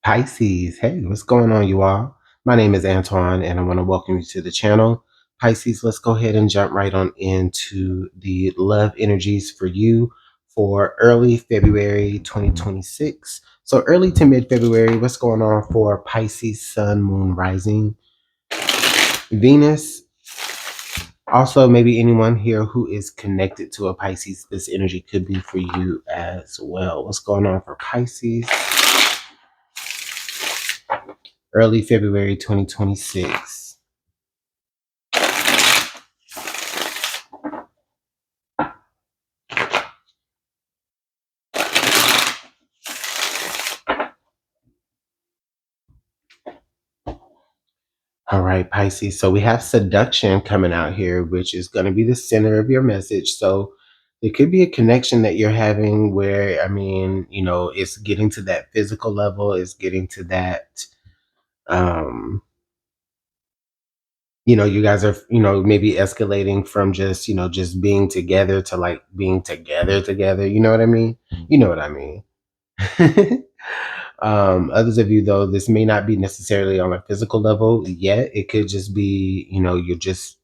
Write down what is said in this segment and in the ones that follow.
Pisces, hey, what's going on, you all? My name is Antoine, and I want to welcome you to the channel. Pisces, let's go ahead and jump right on into the love energies for you for early February 2026. So, early to mid February, what's going on for Pisces, Sun, Moon, Rising, Venus? Also, maybe anyone here who is connected to a Pisces, this energy could be for you as well. What's going on for Pisces? Early February 2026. All right, Pisces. So we have seduction coming out here, which is going to be the center of your message. So it could be a connection that you're having where, I mean, it's getting to that physical level, it's getting to that, um, you guys are, maybe escalating from just, just being together to like being together. You know what I mean? You know what I mean? Others of you, though, this may not be necessarily on a physical level yet. It could just be, you're just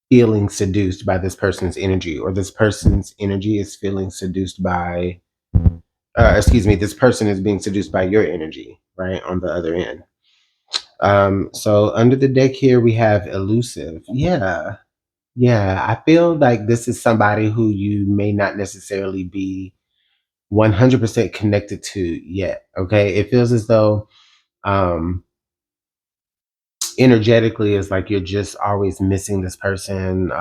feeling seduced by this person's energy, or this person's energy is feeling seduced by, excuse me, this person is being seduced by your energy, right? On the other end. So under the deck here, we have elusive. Yeah. Yeah. I feel like this is somebody who you may not necessarily be 100% connected to yet. Okay. It feels as though, um, energetically is like you're just always missing this person.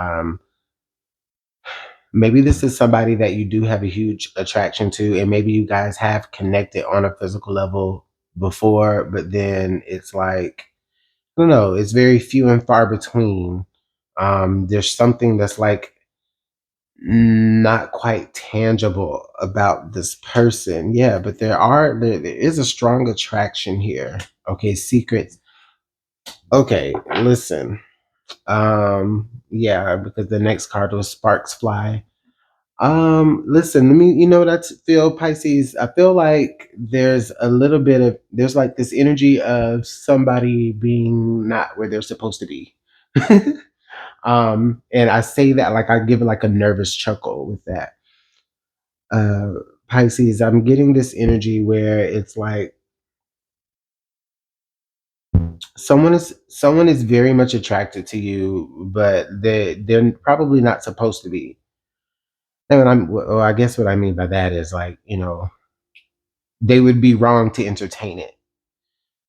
Maybe this is somebody that you do have a huge attraction to, and maybe you guys have connected on a physical level before, but then it's like, I don't know, it's very few and far between. There's something that's like not quite tangible about this person. Yeah, but there is a strong attraction here. Okay, secrets. Okay, listen. Yeah, because the next card was Sparks Fly. Listen, let me, what I feel, Pisces. I feel like there's a little bit of, there's like this energy of somebody being not where they're supposed to be. And I say that like I give it like a nervous chuckle with that. Uh, Pisces, I'm getting this energy where it's like someone is very much attracted to you, but they're probably not supposed to be. And well, I guess what I mean by that is like, they would be wrong to entertain it.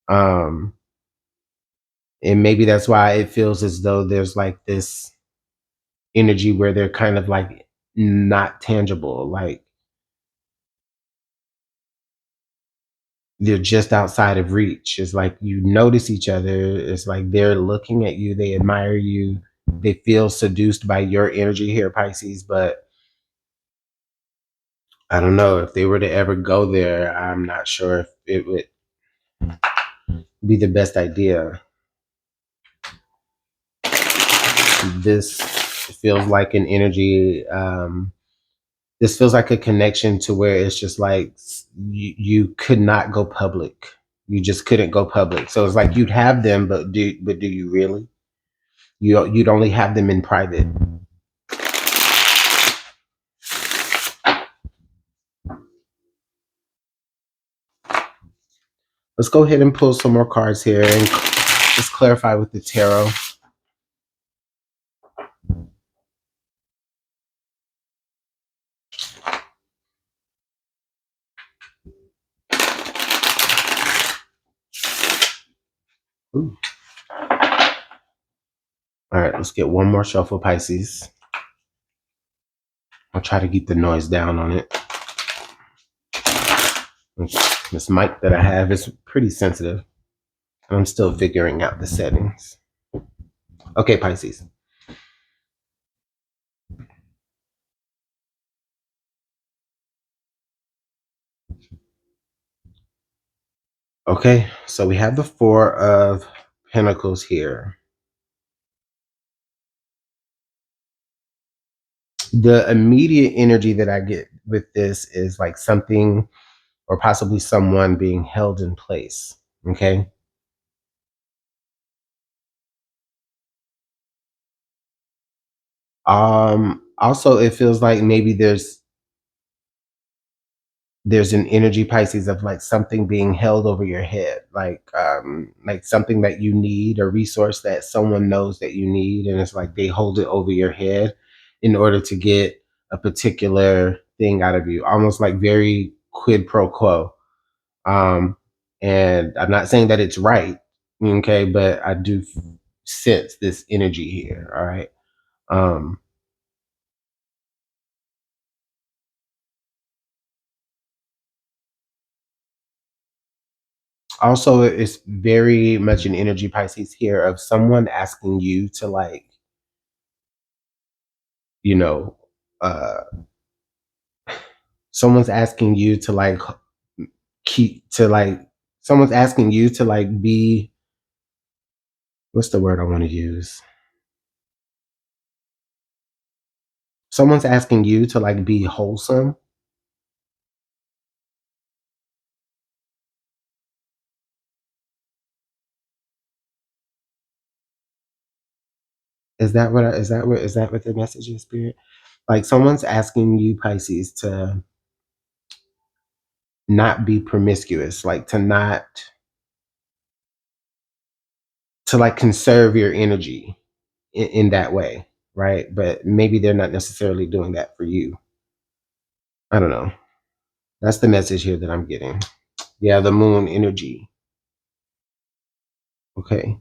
Um, and maybe that's why it feels as though there's like this energy where they're kind of like not tangible, like they're just outside of reach. It's like you notice each other. It's like they're looking at you, they admire you, they feel seduced by your energy here, Pisces. But I don't know if they were to ever go there. I'm not sure if it would be the best idea. This feels like an energy. This feels like a connection to where it's just like you could not go public. You just couldn't go public. So it's like you'd have them, but do you really? You'd only have them in private. Let's go ahead and pull some more cards here and just clarify with the tarot. Ooh. All right, let's get one more shuffle, Pisces. I'll try to keep the noise down on it. This mic that I have is pretty sensitive. I'm still figuring out the settings. Okay, Pisces. Okay, so we have the Four of Pentacles here. The immediate energy that I get with this is like something or possibly someone being held in place. Okay. Also it feels like maybe there's an energy, Pisces, of like something being held over your head, like something that you need, a resource that someone knows that you need, and it's like they hold it over your head in order to get a particular thing out of you, almost like very quid pro quo. um and I'm not saying that it's right, okay, but I do sense this energy here. All right. um Also, it's very much an energy, Pisces, here of someone asking you to like, you know, uh someone's asking you to like keep to like someone's asking you to like be, what's the word I want to use? Someone's asking you to like be wholesome. Is that what the message is, spirit? Like someone's asking you, Pisces, to not be promiscuous, like to not to like conserve your energy in that way, right? But maybe they're not necessarily doing that for you. I don't know. That's the message here that I'm getting. Yeah, the moon energy. Okay.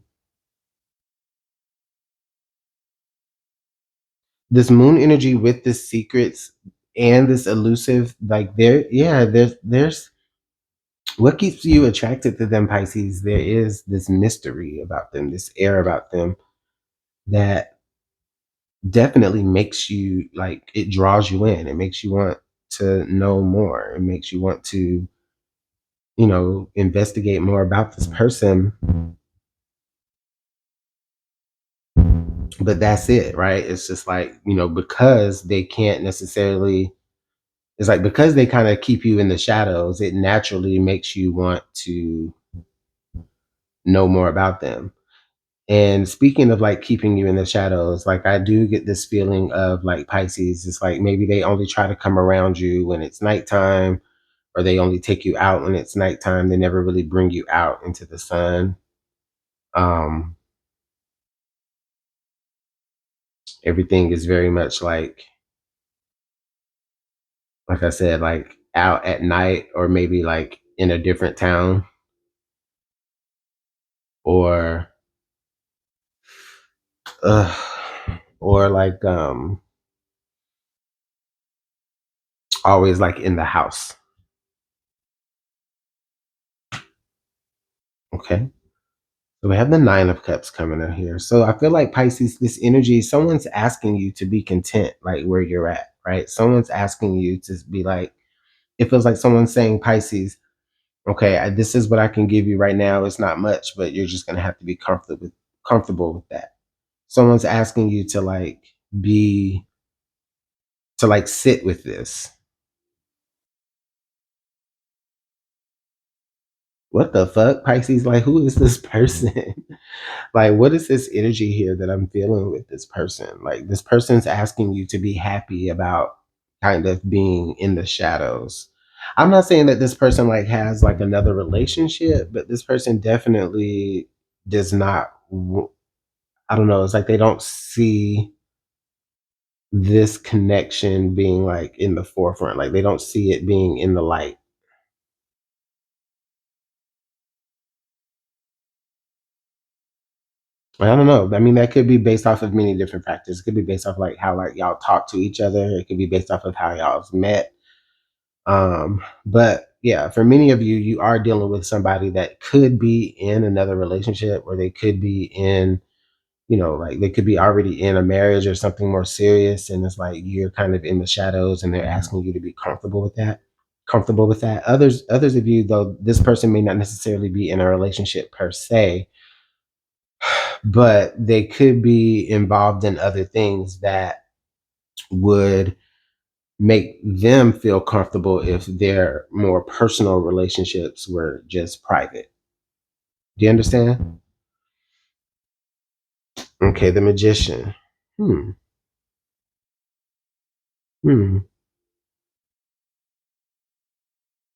This moon energy with this secrets and this elusive, like there's what keeps you attracted to them, Pisces. There is this mystery about them, this air about them that definitely makes you like, it draws you in. It makes you want to know more. It makes you want to, investigate more about this person. But that's it, right? It's just like, because they can't necessarily, it's like because they kind of keep you in the shadows, it naturally makes you want to know more about them. And speaking of like keeping you in the shadows, like I do get this feeling of like Pisces, it's like maybe they only try to come around you when it's nighttime, or they only take you out when it's nighttime. They never really bring you out into the sun. Um, Everything is very much like I said, like out at night, or maybe like in a different town, or uh, or like always like in the house. Okay. So we have the Nine of Cups coming in here. So I feel like Pisces, this energy, someone's asking you to be content, like where you're at, right? Someone's asking you to be like, it feels like someone's saying, Pisces, okay, this is what I can give you right now. It's not much, but you're just gonna have to be comfortable with that. Someone's asking you to like be to like sit with this. What the fuck, Pisces? Like, who is this person? Like, what is this energy here that I'm feeling with this person? Like, this person's asking you to be happy about kind of being in the shadows. I'm not saying that this person like has like another relationship, but this person definitely does not. I don't know. It's like they don't see this connection being like in the forefront. Like they don't see it being in the light. I don't know. I mean, that could be based off of many different factors. It could be based off like how like y'all talk to each other. It could be based off of how y'all's met. But yeah, for many of you, you are dealing with somebody that could be in another relationship, or they could be in, like they could be already in a marriage or something more serious. And it's like you're kind of in the shadows and they're asking you to be comfortable with that. Comfortable with that. Others of you, though, this person may not necessarily be in a relationship per se, but they could be involved in other things that would make them feel comfortable if their more personal relationships were just private. Do you understand? Okay, the magician. Hmm. Hmm.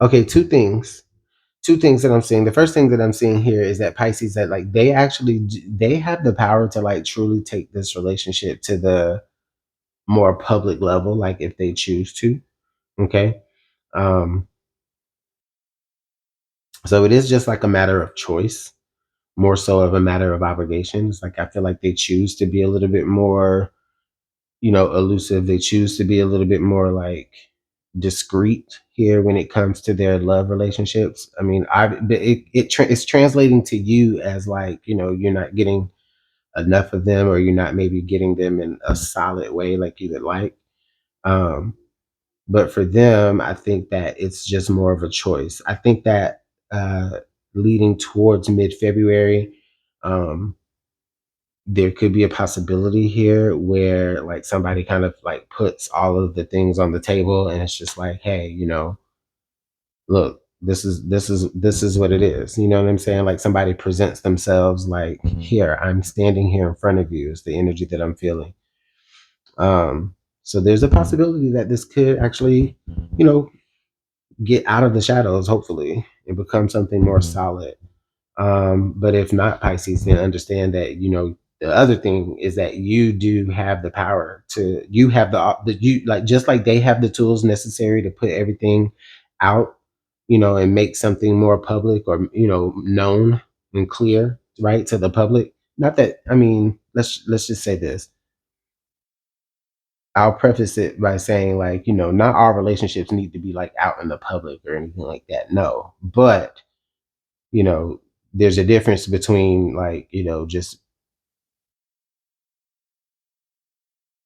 Okay, two things that I'm seeing. The first thing that I'm seeing here is that Pisces, that like they actually they have the power to like truly take this relationship to the more public level, like if they choose to. Okay. Um, so it is just like a matter of choice, more so of a matter of obligations. Like I feel like they choose to be a little bit more, elusive. They choose to be a little bit more like discreet here when it comes to their love relationships. I mean, it's translating to you as like, you're not getting enough of them, or you're not maybe getting them in a solid way like you would like. Um, but for them, I think that it's just more of a choice. I think that uh, leading towards mid-February, um, there could be a possibility here where like somebody kind of like puts all of the things on the table, and it's just like, hey, look, this is what it is. You know what I'm saying? Like somebody presents themselves like, here, I'm standing here in front of you, is the energy that I'm feeling. Um, so there's a possibility that this could actually, you know, get out of the shadows, hopefully, and become something more solid. But if not, Pisces, then understand that, the other thing is that you do have the power to, you have you like, just like they have the tools necessary to put everything out, and make something more public, or, known and clear, right, to the public. Not that, I mean, let's just say this. I'll preface it by saying, like, not all relationships need to be like out in the public or anything like that. No. But, you know, there's a difference between like, just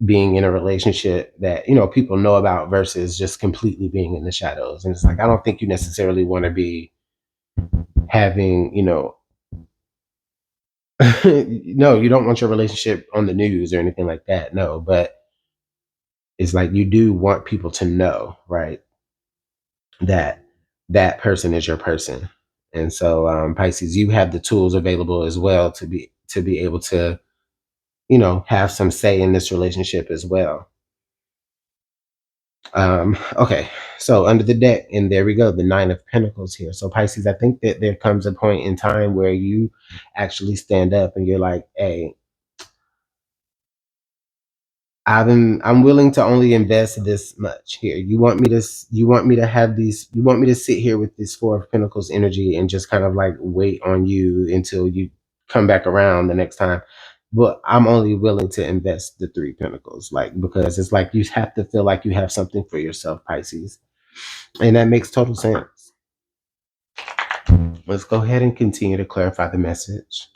being in a relationship that, people know about versus just completely being in the shadows. And it's like, I don't think you necessarily want to be having, no, you don't want your relationship on the news or anything like that. No, but it's like you do want people to know, right, that that person is your person. And so, Pisces, you have the tools available as well to be able to, have some say in this relationship as well. Okay, so under the deck, and there we go, the Nine of Pentacles here. So Pisces, I think that there comes a point in time where you actually stand up and you're like, hey, I'm willing to only invest this much here. You want me to have these, you want me to sit here with this Four of Pentacles energy and just kind of like wait on you until you come back around the next time. But I'm only willing to invest the Three Pentacles, like, because it's like you have to feel like you have something for yourself, Pisces. And that makes total sense. Let's go ahead and continue to clarify the message.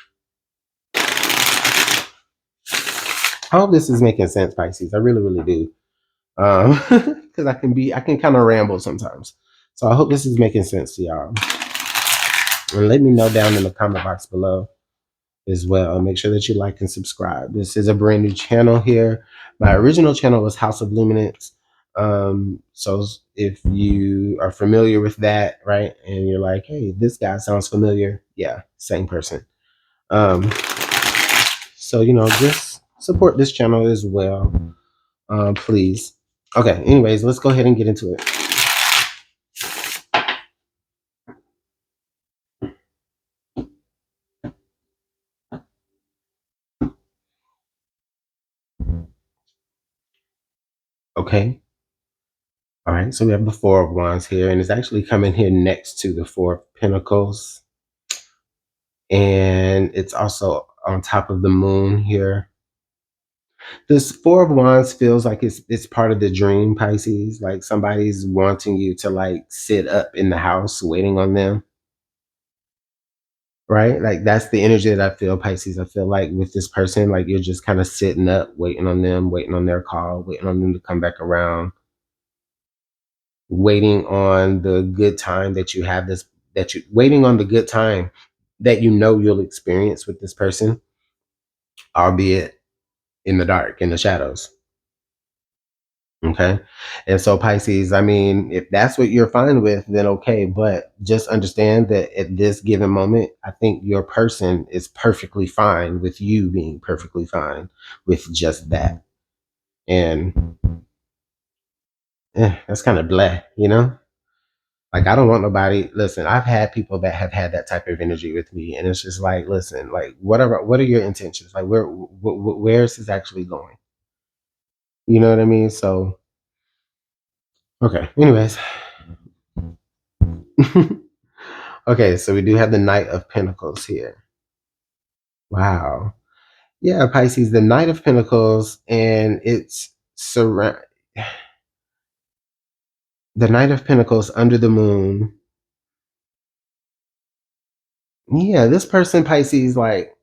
I hope this is making sense, Pisces. I really, really do. Because I can kind of ramble sometimes. So I hope this is making sense to y'all. And let me know down in the comment box below as well. Make sure that you like and subscribe. This is a brand new channel here. My original channel was House of Luminance. So if you are familiar with that, right, and you're like, hey, this guy sounds familiar, yeah, same person. Um, so just support this channel as well, please. Okay, anyways, let's go ahead and get into it. Okay. All right, so we have the Four of Wands here, and it's actually coming here next to the Four of Pentacles. And it's also on top of the moon here. This Four of Wands feels like it's part of the dream, Pisces. Like somebody's wanting you to like sit up in the house waiting on them. Right? Like that's the energy that I feel, Pisces. I feel like with this person, like you're just kind of sitting up, waiting on them, waiting on their call, waiting on them to come back around, waiting on the good time that you have this, that you waiting on the good time that you'll experience with this person, albeit in the dark, in the shadows. Okay. And so Pisces, I mean, if that's what you're fine with, then okay. But just understand that at this given moment, I think your person is perfectly fine with you being perfectly fine with just that. And that's kind of blah, you know? Like, I don't want nobody. Listen, I've had people that have had that type of energy with me, and it's just like, listen, like, what are your intentions? Like, where is this actually going? You know what I mean? So, okay. Anyways, okay. So we do have the Knight of Pentacles here. Wow. Yeah, Pisces, the Knight of Pentacles, and it's surround the Knight of Pentacles under the moon. Yeah, this person, Pisces, like,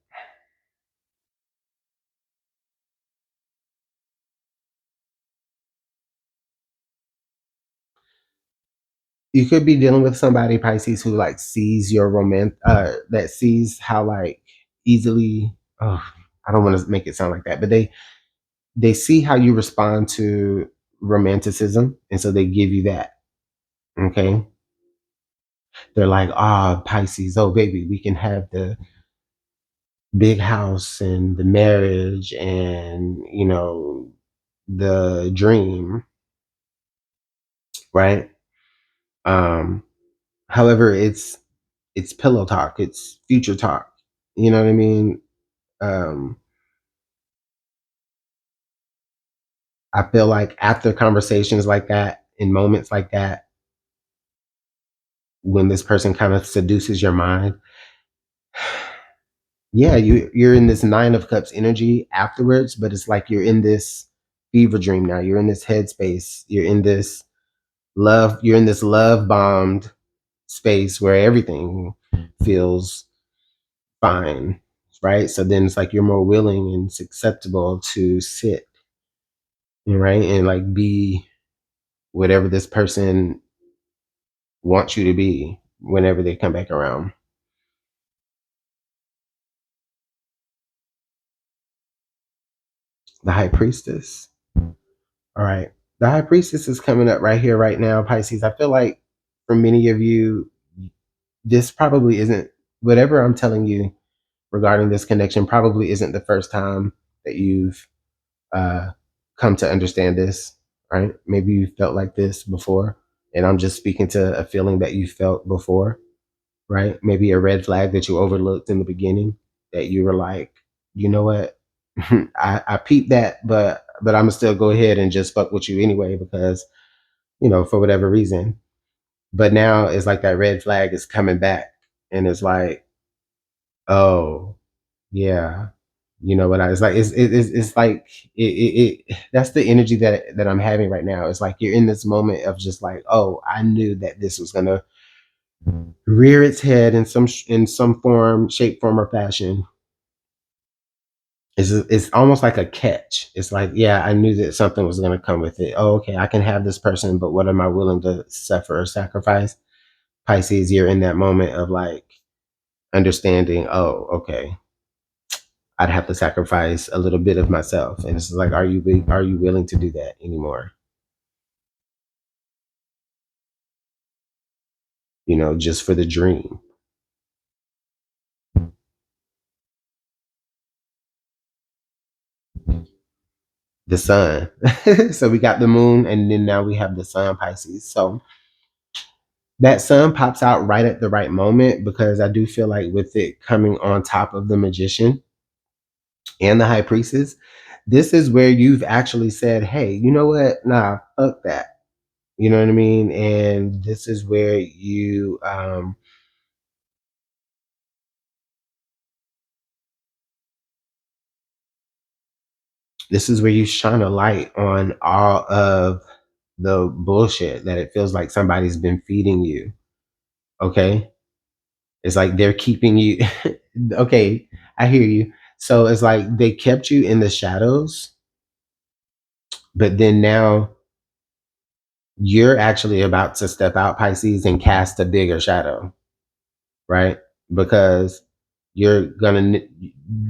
you could be dealing with somebody, Pisces, who like sees your that sees how like easily, oh, I don't want to make it sound like that, but they see how you respond to romanticism, and so they give you that. Okay. They're like, ah, Pisces, oh baby, we can have the big house and the marriage and the dream, right? Um, however, it's pillow talk, it's future talk. You know what I mean? Um, I feel like after conversations like that, in moments like that, when this person kind of seduces your mind, yeah, you're in this Nine of Cups energy afterwards, but it's like you're in this fever dream now. You're in this headspace. You're in this love bombed space where everything feels fine, right? So then it's like you're more willing and susceptible to sit, right? And like be whatever this person wants you to be whenever they come back around. The High Priestess. All right. The High Priestess is coming up right here, right now, Pisces. I feel like for many of you, this probably isn't whatever I'm telling you regarding this connection, probably isn't the first time that you've uh, come to understand this, right? Maybe you felt like this before, and I'm just speaking to a feeling that you felt before, right? Maybe a red flag that you overlooked in the beginning that you were like, you know what? I peeped that, but I'm gonna still go ahead and just fuck with you anyway because for whatever reason. But now it's like that red flag is coming back, and it's like, oh yeah, you know what I? It's like it's like that's the energy that I'm having right now. It's like you're in this moment of just like, oh, I knew that this was gonna rear its head in some form, shape, form, or fashion. It's almost like a catch. It's like, yeah, I knew that something was gonna come with it. Oh, okay, I can have this person, but what am I willing to suffer or sacrifice? Pisces, you're in that moment of like understanding. Oh, okay, I'd have to sacrifice a little bit of myself, and it's like, are you willing to do that anymore? Just for the dream. The sun. So we got the moon, and then now we have the sun, Pisces. So that sun pops out right at the right moment because I do feel like with it coming on top of the magician and the high priestess, this is where you've actually said, hey, you know what? Nah, fuck that. You know what I mean? And this is where you shine a light on all of the bullshit that it feels like somebody's been feeding you. Okay. It's like they're keeping you. Okay. I hear you. So it's like they kept you in the shadows, but then now you're actually about to step out, Pisces, and cast a bigger shadow, right? Because you're gonna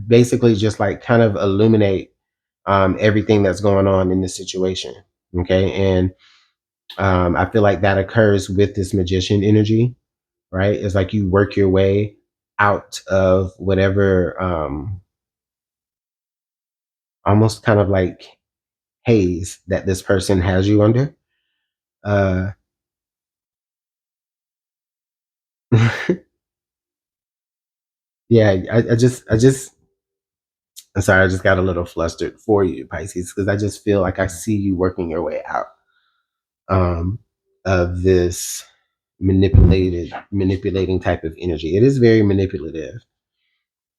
basically just like kind of illuminate everything that's going on in this situation. Okay. And I feel like that occurs with this magician energy, right? It's like you work your way out of whatever, almost kind of like haze that this person has you under. Uh, yeah, I'm sorry, I just got a little flustered for you, Pisces, because I just feel like I see you working your way out um, of this manipulating type of energy. It is very manipulative.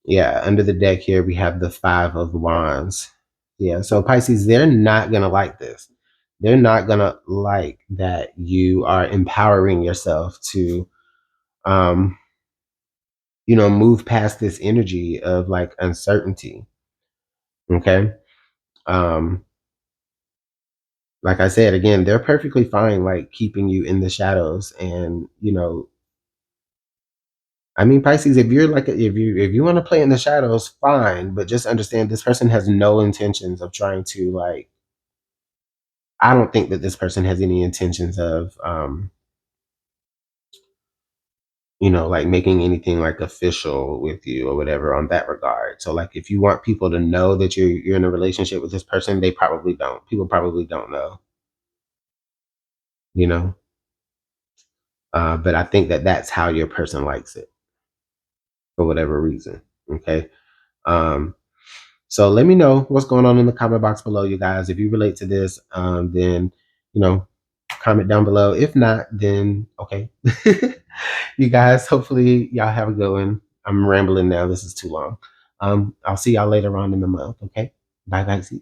Yeah, under the deck here we have the Five of Wands. Yeah, so Pisces, they're not gonna like this. They're not gonna like that you are empowering yourself to, um, move past this energy of like uncertainty. Okay. Um, like I said again, they're perfectly fine like keeping you in the shadows, and I mean, Pisces, if you're like if you want to play in the shadows, fine, but just understand this person has no intentions of trying to like. I don't think that this person has any intentions of like making anything like official with you or whatever on that regard. So like if you want people to know that you're in a relationship with this person, they probably don't. People probably don't know, you know. But I think that that's how your person likes it for whatever reason. Okay. Um, So let me know what's going on in the comment box below, you guys. If you relate to this, then you know, comment down below. If not, then okay. You guys, hopefully y'all have a good one. I'm rambling now. This is too long. I'll see y'all later on in the month. Okay. Bye, guys.